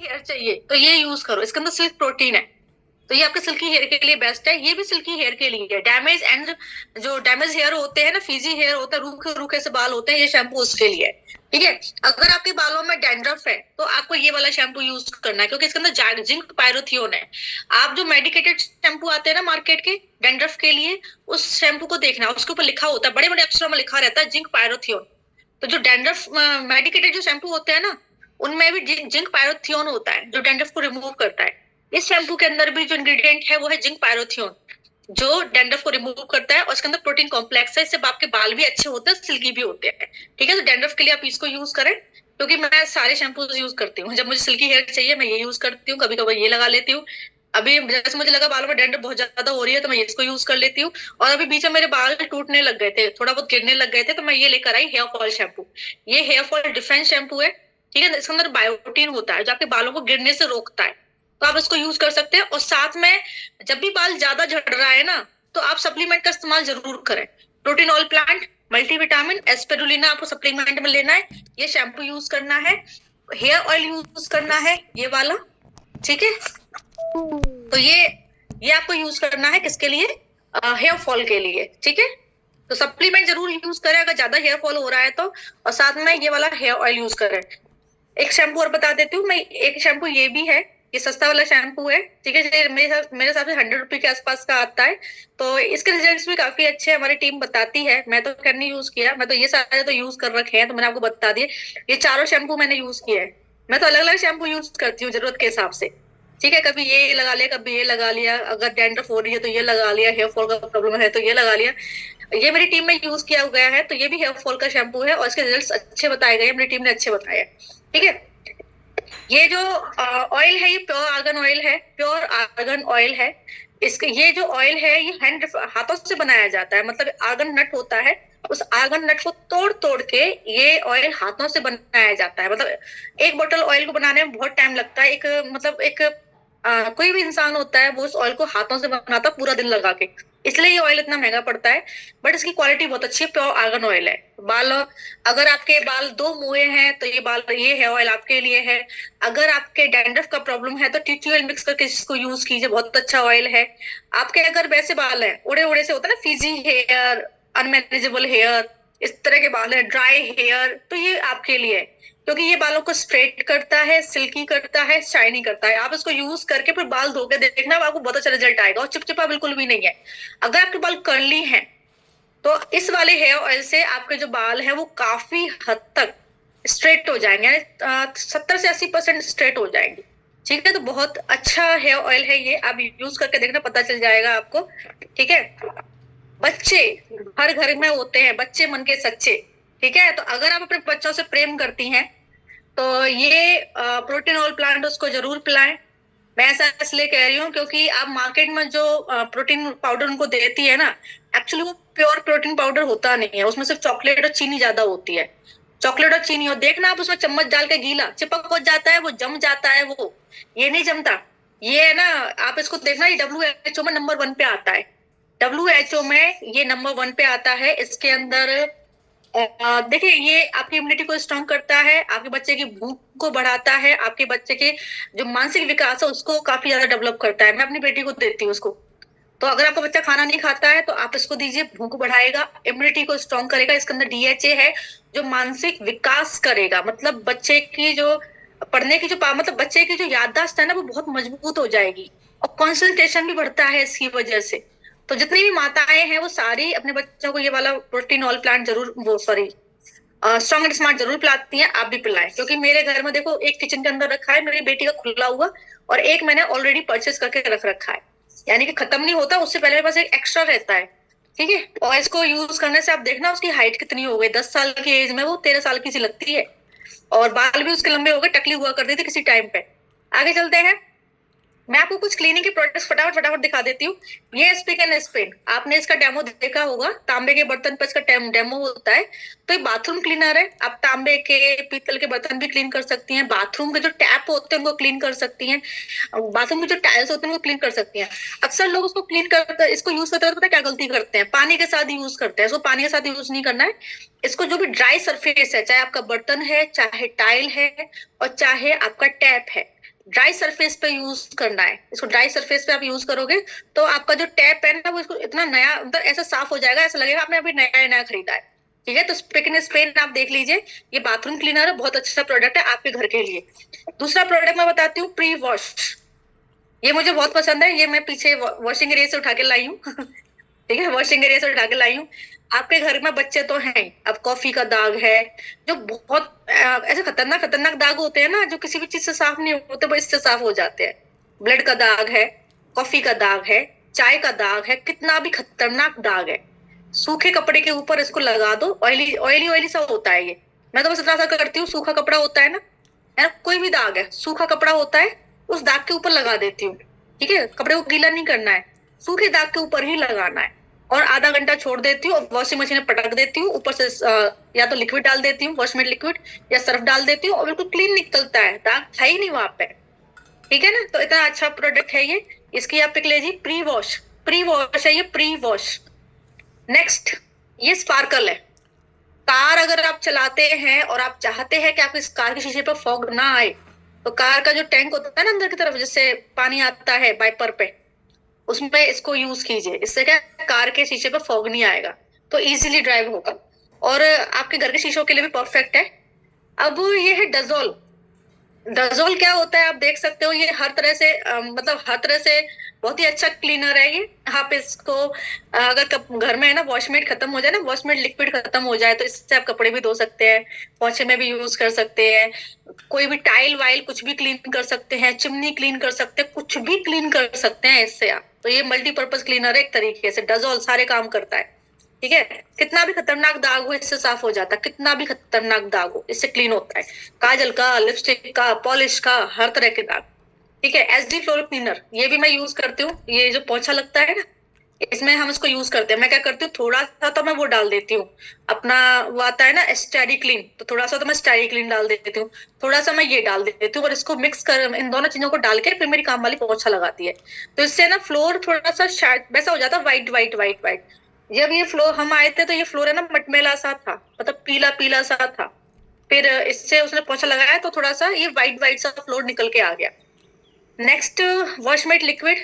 Hair चाहिए तो ये यूज करो, इसके अंदर सिल्क प्रोटीन है, तो ये आपके सिल्की हेयर के लिए बेस्ट है। ये भी सिल्की हेयर के लिए है। डैमेज एंड जो डैमेज हेयर होते हैं ना, फिजी हेयर होता है, रूखे रूखे से बाल होते हैं, ये शैम्पू उसके लिए है। ठीक है, अगर आपके बालों में डैंड्रफ है तो आपको ये वाला शैम्पू यूज करना है, क्योंकि इसके अंदर जिंक पायरोथियोन है। आप जो मेडिकेटेड शैम्पू आते हैं ना मार्केट के डैंड्रफ के लिए, उस शैम्पू को देखना, उसके ऊपर लिखा होता है, बड़े बड़े अक्षरों में लिखा रहता है जिंक पायरोथियोन। तो जो डैंड्रफ मेडिकेटेड जो शैम्पू होते हैं ना, उनमें भी जिंक पायरोथियोन होता है जो डैंड्रफ को रिमूव करता है। इस शैम्पू के अंदर भी जो इंग्रेडिएंट है वो है जिंक पायरोथियोन, जो डैंड्रफ को रिमूव करता है, और इसके अंदर प्रोटीन कॉम्प्लेक्स है, इससे आपके बाल भी अच्छे होते हैं, सिल्की भी होते हैं। ठीक है, तो डैंड्रफ के लिए आप इसको यूज करें, क्योंकि मैं सारे शैम्पूज यूज करती हूँ। जब मुझे सिल्की हेयर चाहिए मैं ये यूज करती हूँ, कभी कभी ये लगा लेती हूँ। अभी जैसे मुझे लगा बालों में डैंड्रफ बहुत ज्यादा हो रही है तो मैं इसको यूज कर लेती हूँ। और अभी बीच में मेरे बाल टूटने लग गए थे, थोड़ा बहुत गिरने लग गए थे, तो मैं ये लेकर आई हेयर फॉल शैम्पू। ये हेयर फॉल डिफेंस शैम्पू है। ठीक है, इसके अंदर बायोटीन होता है जो आपके बालों को गिरने से रोकता है, तो आप इसको यूज कर सकते हैं। और साथ में जब भी बाल ज्यादा झड़ रहा है ना, तो आप सप्लीमेंट का इस्तेमाल जरूर करें। प्रोटीन ऑल प्लांट, मल्टीविटामिन, एस्पिरुलिना आपको सप्लीमेंट में लेना है, ये शैम्पू यूज करना है, हेयर ऑयल यूज करना है ये वाला। ठीक है, तो ये आपको यूज करना है किसके लिए? हेयर फॉल के लिए। ठीक है, तो सप्लीमेंट जरूर यूज करें अगर ज्यादा हेयर फॉल हो रहा है तो, और साथ में ये वाला हेयर ऑयल यूज करें। एक शैम्पू और बता देती हूँ मैं, एक शैम्पू ये भी है, ये सस्ता वाला शैम्पू है। ठीक है, ये मेरे हिसाब से 100 रुपए के आसपास का आता है। तो इसके रिजल्ट्स भी काफी अच्छे हैं, हमारी टीम बताती है। मैं तो खैर नहीं यूज किया, मैं तो ये सारे तो यूज कर रखे हैं, तो मैंने आपको बता दिए। ये चारों शैम्पू मैंने यूज किए हैं। मैं तो अलग अलग शैम्पू यूज करती हूँ जरूरत के हिसाब से। ठीक है, कभी ये लगा लिया, कभी ये लगा लिया, अगर डैंड्रफ हो रही है तो ये लगा लिया, हेयर फॉल का प्रॉब्लम है तो ये लगा लिया। ये मेरी टीम में यूज किया गया है, तो ये भी हेयर फॉल का शैम्पू है और इसके रिजल्ट्स अच्छे बताए गए, मेरी टीम ने अच्छे बताए हैं। ठीक है, ये जो ऑयल है ये प्योर आर्गन ऑयल है, प्योर आर्गन ऑयल है। इसके ये जो ऑयल है ये हाथों से बनाया जाता है, मतलब आर्गन नट होता है, उस आर्गन नट को तोड़ तोड़ के ये ऑयल हाथों से बनाया जाता है। मतलब एक बोतल ऑयल को बनाने में बहुत टाइम लगता है। एक कोई भी इंसान होता है वो उस ऑयल को हाथों से बनाता है पूरा दिन लगा के, इसलिए ये ऑयल इतना महंगा पड़ता है। बट इसकी क्वालिटी बहुत अच्छी है, प्योर आर्गन ऑयल है। बाल, अगर आपके बाल दो मुए हैं तो ये हेयर ऑयल आपके लिए है। अगर आपके डैंड्रफ का प्रॉब्लम है तो टी ऑयल मिक्स करके इसको यूज कीजिए, बहुत अच्छा ऑयल है। आपके अगर वैसे बाल हैं उड़े उड़े से होता है ना, फीजी हेयर, अनमैनेजेबल हेयर, इस तरह के बाल है, ड्राई हेयर, तो ये आपके लिए है, क्योंकि ये बालों को स्ट्रेट करता है, सिल्की करता है, शाइनी करता है। आप इसको यूज करके फिर बाल धो के देखना, आपको बहुत अच्छा रिजल्ट आएगा, और चिपचिपा बिल्कुल भी नहीं है। अगर आपके बाल कर्ली हैं तो इस वाले हेयर ऑयल से आपके जो बाल हैं वो काफी हद तक स्ट्रेट हो जाएंगे, यानी 70 से 80% स्ट्रेट हो जाएंगे। ठीक है, तो बहुत अच्छा हेयर ऑयल है ये, आप यूज करके देखना, पता चल जाएगा आपको। ठीक है, बच्चे हर घर में होते हैं, बच्चे मन के सच्चे। ठीक है, तो अगर आप अपने बच्चों से प्रेम करती हैं तो ये प्रोटीन ऑल प्लांट उसको जरूर पिलाएं। मैं ऐसा इसलिए कह रही हूँ क्योंकि आप मार्केट में जो प्रोटीन पाउडर उनको देती है ना, एक्चुअली वो प्योर प्रोटीन पाउडर होता नहीं है, उसमें सिर्फ चॉकलेट और चीनी ज्यादा होती है। चॉकलेट और चीनी, और देखना आप उसमें चम्मच डाल के गीला चिपक हो जाता है, वो जम जाता है, वो ये नहीं जमता। ये है ना, आप इसको देखना, ये WHO में नंबर 1 पे आता है। WHO में ये नंबर 1 पे आता है। इसके अंदर देखिए, ये आपकी इम्यूनिटी को स्ट्रॉन्ग करता है, आपके बच्चे की भूख को बढ़ाता है, आपके बच्चे के जो मानसिक विकास है उसको काफी ज्यादा डेवलप करता है। मैं अपनी बेटी को देती हूँ उसको। तो अगर आपका बच्चा खाना नहीं खाता है तो आप इसको दीजिए, भूख बढ़ाएगा, इम्यूनिटी को स्ट्रॉन्ग करेगा। इसके अंदर DHA है जो मानसिक विकास करेगा, मतलब बच्चे की जो पढ़ने की जो मतलब बच्चे की जो याददाश्त है ना वो बहुत मजबूत हो जाएगी, और कॉन्सेंट्रेशन भी बढ़ता है इसकी वजह से। तो जितनी भी माताएं हैं वो सारी अपने बच्चों को ये वाला प्रोटीन ऑल प्लांट जरूर, वो सॉरी, स्ट्रॉन्ग एंड स्मार्ट जरूर पिलाती हैं। आप भी पिलाएं, क्योंकि मेरे घर में देखो एक किचन के अंदर रखा है मेरी बेटी का खुला हुआ, और एक मैंने ऑलरेडी परचेज करके रख रखा है, यानी कि खत्म नहीं होता, उससे पहले मेरे पास एक एक्स्ट्रा रहता है। ठीक है, और इसको यूज करने से आप देखना उसकी हाइट कितनी हो गई, 10 साल की एज में वो 13 साल की सी लगती है, और बाल भी उसके लंबे हो गए, टकली हुआ करती थी किसी टाइम पे। आगे चलते हैं, मैं आपको कुछ क्लीनिंग के प्रोडक्ट्स फटाफट फटाफट दिखा देती हूँ। ये स्पिक एंड स्पेन, आपने इसका डेमो देखा होगा, तांबे के बर्तन पर इसका डेमो होता है। तो ये बाथरूम क्लीनर है, आप तांबे के पीतल के बर्तन भी क्लीन कर सकती हैं, बाथरूम के जो टैप होते हैं उनको क्लीन कर सकती हैं, बाथरूम के जो टाइल्स होते हैं उनको क्लीन कर सकती हैं। अक्सर लोग उसको क्लीन करते, इसको यूज करते हैं, पता है क्या गलती करते हैं, पानी के साथ यूज करते हैं। इसको पानी के साथ यूज नहीं करना है। इसको जो भी ड्राई सरफेस है, चाहे आपका बर्तन है, चाहे टाइल है, और चाहे आपका टैप है, ड्राई सरफेस पे यूज करना है इसको। ड्राई सरफेस पे आप यूज करोगे तो आपका जो टैप है ना वो इसको इतना नया मतलब ऐसा साफ हो जाएगा, ऐसा लगेगा आपने अभी नया नया खरीदा है। ठीक है, तो स्पिक एंड स्पेन आप देख लीजिए, ये बाथरूम क्लीनर है, बहुत अच्छा प्रोडक्ट है आपके घर के लिए। दूसरा प्रोडक्ट मैं बताती हूँ, प्री वॉश। ये मुझे बहुत पसंद है, ये मैं पीछे वॉशिंग एरिया से उठा के लाई हूँ ठीक है, वॉशिंग एरिया से उठा के लाई हूँ। आपके घर में बच्चे तो हैं, अब कॉफी का दाग है, जो बहुत ऐसे खतरनाक खतरनाक दाग होते हैं ना, जो किसी भी चीज से साफ नहीं होते, वो इससे साफ हो जाते हैं। ब्लड का दाग है, कॉफी का दाग है, चाय का दाग है, कितना भी खतरनाक दाग है, सूखे कपड़े के ऊपर इसको लगा दो। ऑयली ऑयली ऑयली सा होता है ये, मैं तो बस इतना सा करती हूँ, सूखा कपड़ा होता है ना, कोई भी दाग है, सूखा कपड़ा होता है, उस दाग के ऊपर लगा देती हूँ। ठीक है, कपड़े को गीला नहीं करना है, सूखे दाग के ऊपर ही लगाना है, और आधा घंटा छोड़ देती हूँ और वॉशिंग मशीन में पटक देती हूँ। ऊपर से या तो लिक्विड डाल देती हूँ, वॉशमेट लिक्विड, या सर्फ डाल देती हूँ, और बिल्कुल क्लीन निकलता है, दाग है ही नहीं वहां पे। ठीक है ना, तो इतना अच्छा प्रोडक्ट है ये, इसकी आप पिक लीजिए। प्री वॉश, प्री वॉश है ये, प्री वॉश। नेक्स्ट, ये स्पार्कल है। कार अगर आप चलाते हैं और आप चाहते हैं कि आपकी इस कार के शीशे पर फॉग ना आए, तो कार का जो टैंक होता है ना अंदर की तरफ, जिससे पानी आता है वाइपर पे, उसमें इसको यूज कीजिए। इससे क्या, कार के शीशे पर फॉग नहीं आएगा, तो इजीली ड्राइव होगा, और आपके घर के शीशों के लिए भी परफेक्ट है। अब ये है डजोल। डजोल क्या होता है आप देख सकते हो, ये हर तरह से मतलब हर तरह से बहुत ही अच्छा क्लीनर है ये। आप इसको अगर घर में है ना वॉशमेट खत्म हो जाए ना, वॉशमेट लिक्विड खत्म हो जाए, तो इससे आप कपड़े भी धो सकते हैं, पोछे में भी यूज कर सकते हैं, कोई भी टाइल वाइल कुछ भी क्लीन कर सकते हैं, चिमनी क्लीन कर सकते हैं, कुछ भी क्लीन कर सकते हैं इससे आप। तो ये मल्टीपर्पज क्लीनर है एक तरीके से, डजोल सारे काम करता है। ठीक है, कितना भी खतरनाक दाग हो इससे साफ हो जाता है, कितना भी खतरनाक दाग हो इससे क्लीन होता है, काजल का, लिपस्टिक का, पॉलिश का, हर तरह के दाग। ठीक है, एसडी फ्लोर क्लीनर, ये भी मैं यूज करती हूँ। ये जो पोछा लगता है ना, इसमें हम इसको यूज करते हैं। मैं क्या करती हूँ, थोड़ा सा तो मैं वो डाल देती हूँ अपना, वो आता है ना स्टेरी क्लीन, तो थोड़ा सा तो मैं स्टेरी क्लीन डाल देती हूँ, थोड़ा सा मैं ये डाल देती हूँ, और इसको मिक्स कर, इन दोनों चीजों को डाल के फिर मेरी काम वाली पोछा लगाती है। तो इससे ना फ्लोर थोड़ा सा शार्प वैसा हो जाता है, व्हाइट व्हाइट व्हाइट व्हाइट। जब ये फ्लोर हम आए थे तो ये फ्लोर है ना मटमेला सा था, मतलब पीला पीला सा था, फिर इससे उसने पोछा लगाया तो थोड़ा सा ये व्हाइट व्हाइट सा फ्लोर निकल के आ गया। नेक्स्ट, वॉशमेट लिक्विड,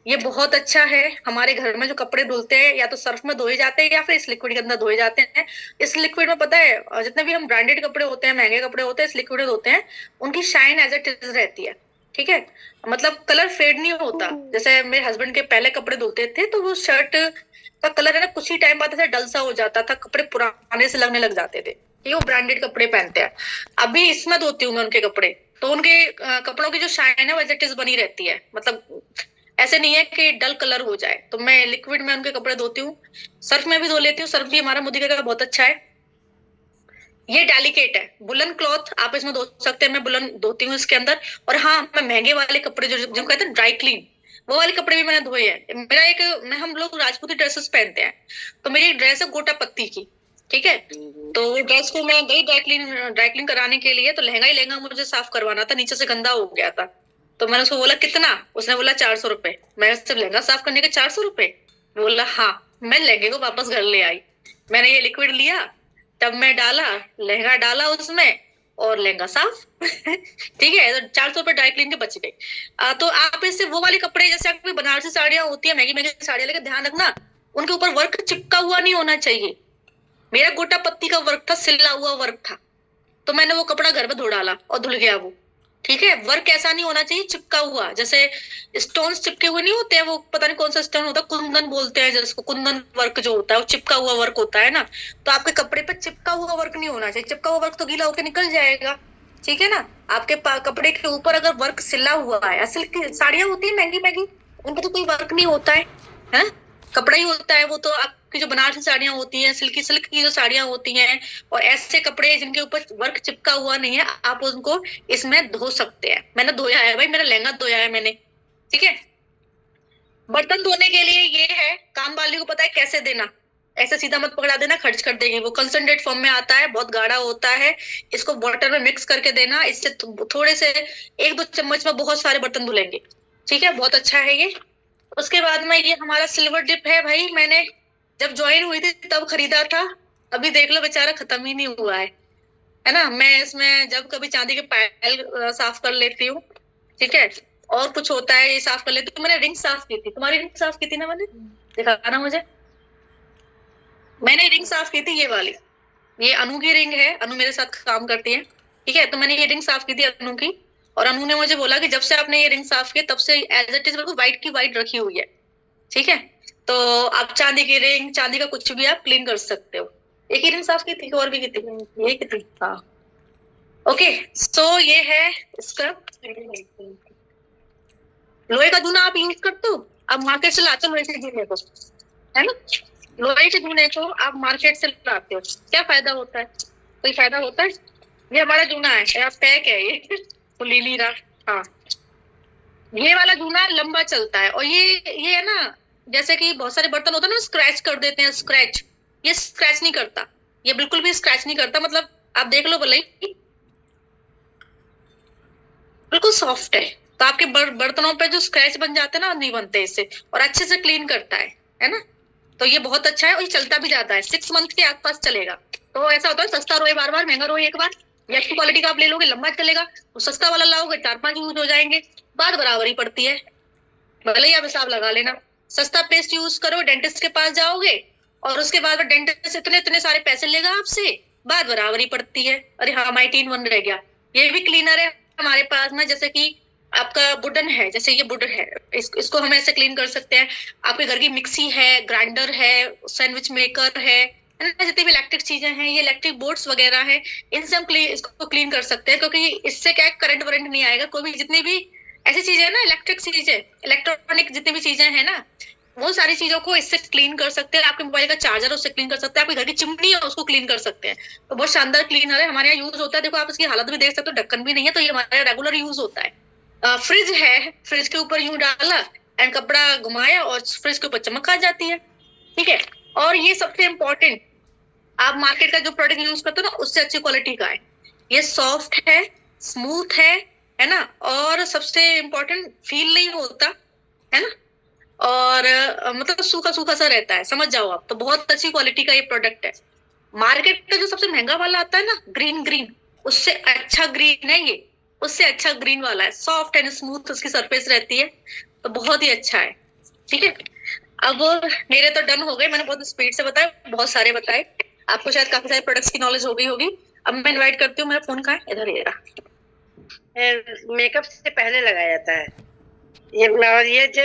ये बहुत अच्छा है। हमारे घर में जो कपड़े धुलते हैं या तो सर्फ में धोए जाते हैं या फिर इस लिक्विड के अंदर धोए जाते हैं। इस लिक्विड में पता है जितने भी हम ब्रांडेड कपड़े होते हैं, महंगे कपड़े होते हैं, इस लिक्विड में धोते हैं, उनकी शाइन एज इट इज रहती है। ठीक है, मतलब कलर फेड नहीं होता। जैसे मेरे हस्बैंड के पहले कपड़े धुलते थे तो वो शर्ट का कलर है ना कुछ ही टाइम बाद ऐसे डल सा हो जाता था, कपड़े पुराने से लगने लग जाते थे। ये वो ब्रांडेड कपड़े पहनते हैं। अभी इसमें धोती हूँ मैं उनके कपड़े, तो उनके कपड़ों की जो शाइन है वो एज इट इज बनी रहती है, मतलब ऐसे नहीं है कि डल कलर हो जाए। तो मैं लिक्विड में उनके कपड़े धोती हूँ, सर्फ में भी धो लेती हूँ, सर्फ भी हमारा मोदी का बहुत अच्छा है। ये डेलिकेट है, बुलन क्लॉथ आप इसमें धो सकते हैं, मैं बुलन धोती हूँ इसके अंदर। और हाँ, मैं महंगे वाले कपड़े जो जो कहते हैं ड्राई क्लीन, वो वाले कपड़े भी मैंने धोए हैं। मेरा एक मैं हम लोग राजपूती ड्रेसेस पहनते हैं, तो मेरी एक ड्रेस है गोटा पत्ती की। ठीक है, तो वो ड्रेस को मैं गई ड्राई क्लीन कराने के लिए, तो लहंगा ही लहंगा मुझे साफ करवाना था, नीचे से गंदा हो गया था। तो मैंने उसको बोला कितना, उसने बोला 400 रुपए। मैं सिर्फ लहंगा साफ करने के 400 रुपए, बोला हाँ। मैं लहंगे को वापस घर ले आई, मैंने ये लिक्विड लिया, तब मैं डाला, लहंगा डाला उसमें, और लहंगा साफ ठीक है, तो 400 रुपए ड्राई क्लीन के बच गए। तो आप इससे वो वाले कपड़े, जैसे आपकी बनारसी साड़ियां होती है, महंगी महंगी साड़ियां, लेकिन ध्यान रखना उनके ऊपर वर्क चिपका हुआ नहीं होना चाहिए। मेरा गोटा पत्ती का वर्क था, सिला हुआ वर्क था, तो मैंने वो कपड़ा घर में धो डाला और धुल गया वो। ठीक है, वर्क ऐसा नहीं होना चाहिए चिपका हुआ, जैसे स्टोन्स चिपके हुए नहीं होते हैं, वो पता नहीं कौन सा स्टोन होता है, कुंदन बोलते हैं जिसको, कुंदन वर्क जो होता है वो चिपका हुआ वर्क होता है ना। तो आपके कपड़े पे चिपका हुआ वर्क नहीं होना चाहिए, चिपका हुआ वर्क तो गीला होकर निकल जाएगा। ठीक है ना, आपके कपड़े के ऊपर अगर वर्क सिला हुआ है, असल की साड़ियां होती है महंगी महंगी, उन पर तो कोई वर्क नहीं होता है, कपड़ा ही होता है वो। तो आपकी जो बनारसी साड़ियां होती हैं, सिल्की सिल्क की जो साड़ियां होती हैं, और ऐसे कपड़े जिनके ऊपर वर्क चिपका हुआ नहीं है, आप उनको इसमें धो सकते हैं। मैंने धोया है भाई, मेरा लहंगा धोया है मैंने। ठीक है, बर्तन धोने के लिए ये है, काम वाली को पता है कैसे देना, ऐसे सीधा मत पकड़ा देना, खर्च कर देगी वो। कंसंट्रेट फॉर्म में आता है, बहुत गाढ़ा होता है, इसको वाटर में मिक्स करके देना, इससे थोड़े से 1-2 चम्मच में बहुत सारे बर्तन धुलेंगे। ठीक है, बहुत अच्छा है ये। उसके बाद में ये हमारा सिल्वर डिप है भाई, मैंने जब ज्वाइन हुई थी तब खरीदा था, अभी देख लो बेचारा खत्म ही नहीं हुआ है ना। मैं इसमें जब कभी चांदी के पायल साफ कर लेती हूँ, ठीक है। और कुछ होता है, ये साफ कर लेती हूँ। मैंने रिंग साफ की थी, तुम्हारी रिंग साफ की थी ना मैंने, दिखाना मुझे। मैंने रिंग साफ की थी ये वाली, ये अनु की रिंग है, अनु मेरे साथ काम करती है, ठीक है। तो मैंने ये रिंग साफ की थी अनु की, और अनु ने मुझे बोला कि जब से आपने ये रिंग साफ की तब से एज इट इज बिल्कुल व्हाइट की व्हाइट रखी हुई है, ठीक है। तो आप चांदी की रिंग, चांदी का कुछ भी आप क्लीन कर सकते हो। एक ही रिंग साफ की थी, और भी की थी, ये की थी, हाँ। ओके, सो ये है इसका लोहे का जूना, आप यूज करते हो, आप मार्केट से लाते हो लोहे के जूने को, है ना। लोहे के जूने को आप मार्केट से लाते हो, क्या फायदा होता है, कोई फायदा होता है। ये हमारा जूना है, पैक है ये तो लीली रहा, हाँ। ये वाला जूना लंबा चलता है, और ये है ना, जैसे कि बहुत सारे बर्तन होते हैं ना स्क्रैच कर देते हैं, स्क्रैच, ये स्क्रैच नहीं करता, ये बिल्कुल भी स्क्रैच नहीं करता, मतलब आप देख लो भले ही, बिल्कुल सॉफ्ट है। तो आपके बर्तनों पे जो स्क्रैच बन जाते हैं ना, नहीं बनते इससे, और अच्छे से क्लीन करता है ना। तो ये बहुत अच्छा है, और ये चलता भी जाता है, 6 मंथ के आसपास चलेगा। तो ऐसा होता है, सस्ता रोए बार बार, महंगा रोए एक बार, या अच्छी क्वालिटी का आप ले लोगे लंबा चलेगा, तो सस्ता वाला लाओगे 4-5 यूज हो जाएंगे, बात बराबर ही पड़ती है, भले ही आप हिसाब लगा लेना। सस्ता पेस्ट यूज करो, डेंटिस्ट के पास जाओगे, और उसके बाद डेंटिस्ट इतने इतने सारे पैसे लेगा आपसे, बात बराबर ही पड़ती है। अरे हाँ, माइटीन 1 रह गया, ये भी क्लीनर है हमारे पास में, जैसे कि आपका वुडन है, जैसे ये वुडन है, इसको हम ऐसे क्लीन कर सकते हैं। आपके घर की मिक्सी है, ग्राइंडर है, सैंडविच मेकर है ना, जितनी भी इलेक्ट्रिक चीजें हैं, ये इलेक्ट्रिक बोर्ड्स वगैरह हैं, इनसे हम इसको क्लीन कर सकते हैं, क्योंकि इससे क्या है, करंट वरेंट नहीं आएगा। कोई भी जितनी भी ऐसी चीजें है ना, इलेक्ट्रिक चीजें, इलेक्ट्रॉनिक जितनी भी चीजें हैं ना, वो सारी चीजों को इससे क्लीन कर सकते हैं। आपके मोबाइल का चार्जर उससे क्लीन कर सकते हैं, आपके घर की चिमनी है उसको क्लीन कर सकते हैं। तो बहुत शानदार क्लीनर है, हमारे यहाँ यूज होता है। देखो आप इसकी हालत भी देख सकते हो, ढक्कन भी नहीं है, तो ये हमारा रेगुलर यूज होता है। फ्रिज है, फ्रिज के ऊपर यूं डाला एंड कपड़ा घुमाया और फ्रिज के ऊपर चमक आ जाती है, ठीक है। और ये सबसे इम्पोर्टेंट, आप मार्केट का जो प्रोडक्ट यूज करते हो ना, उससे अच्छी क्वालिटी का है। ये सॉफ्ट है, स्मूथ है ना, और सबसे इम्पोर्टेंट फील नहीं होता, है ना। और मतलब सूखा सूखा सा रहता है, समझ जाओ आप। तो बहुत अच्छी क्वालिटी का ये प्रोडक्ट है। मार्केट का जो सबसे महंगा वाला आता है ना, ग्रीन ग्रीन, उससे अच्छा ग्रीन है ये, उससे अच्छा ग्रीन वाला है, सॉफ्ट एंड स्मूथ उसकी सरफेस रहती है, तो बहुत ही अच्छा है, ठीक है। अब मेरे तो डन हो गए, मैंने बहुत स्पीड से बताया, बहुत सारे बताए, आपको शायद काफी सारे प्रोडक्ट्स की नॉलेज हो गई होगी। अब मैं इनवाइट करती हूँ, मेरा फोन कहाँ है, इधर ये रहा। मेकअप से पहले लगाया जाता है ये, और ये जो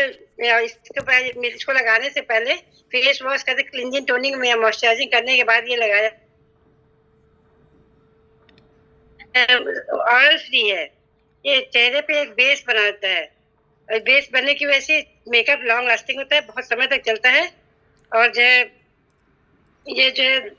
इसको लगाने से पहले फेस वॉश करके क्लींजिंग टोनिंग में मॉइस्चराइजिंग करने के बाद ये लगाया। ऑयल फ्री है, ये चेहरे पे एक बेस बनाता है, और बेस बनने की वजह से मेकअप लॉन्ग लास्टिंग होता है, बहुत समय तक चलता है। और जो ये जो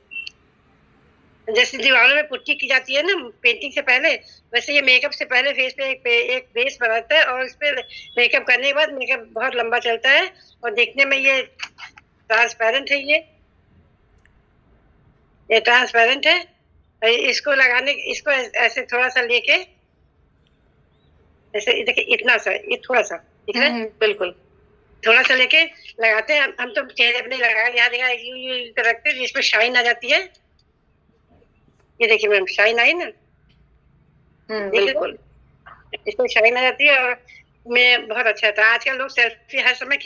जैसे दीवारों में पुट्टी की जाती है ना पेंटिंग से पहले, वैसे ये मेकअप से पहले फेस पे एक बेस बनाता है, और इस पे मेकअप करने के बाद मेकअप बहुत लंबा चलता है, और देखने में ये ट्रांसपेरेंट है, ये ट्रांसपेरेंट है। इसको लगाने, इसको ऐसे थोड़ा सा लेके, ऐसे देखिए इतना सा, ये थोड़ा सा दिख रहा है, बिल्कुल थोड़ा सा लेके लगाते हैं हम तो चेहरे पे नहीं लगाया, यहाँ देखा यूं रखते हैं, इसमें शाइन आ जाती है। ये देखिए मैम, शाइन आई ना, बिल्कुल, इसमें शाइन आ जाती है, और मैं बहुत अच्छा था। आजकल लोग सेल्फी हर समय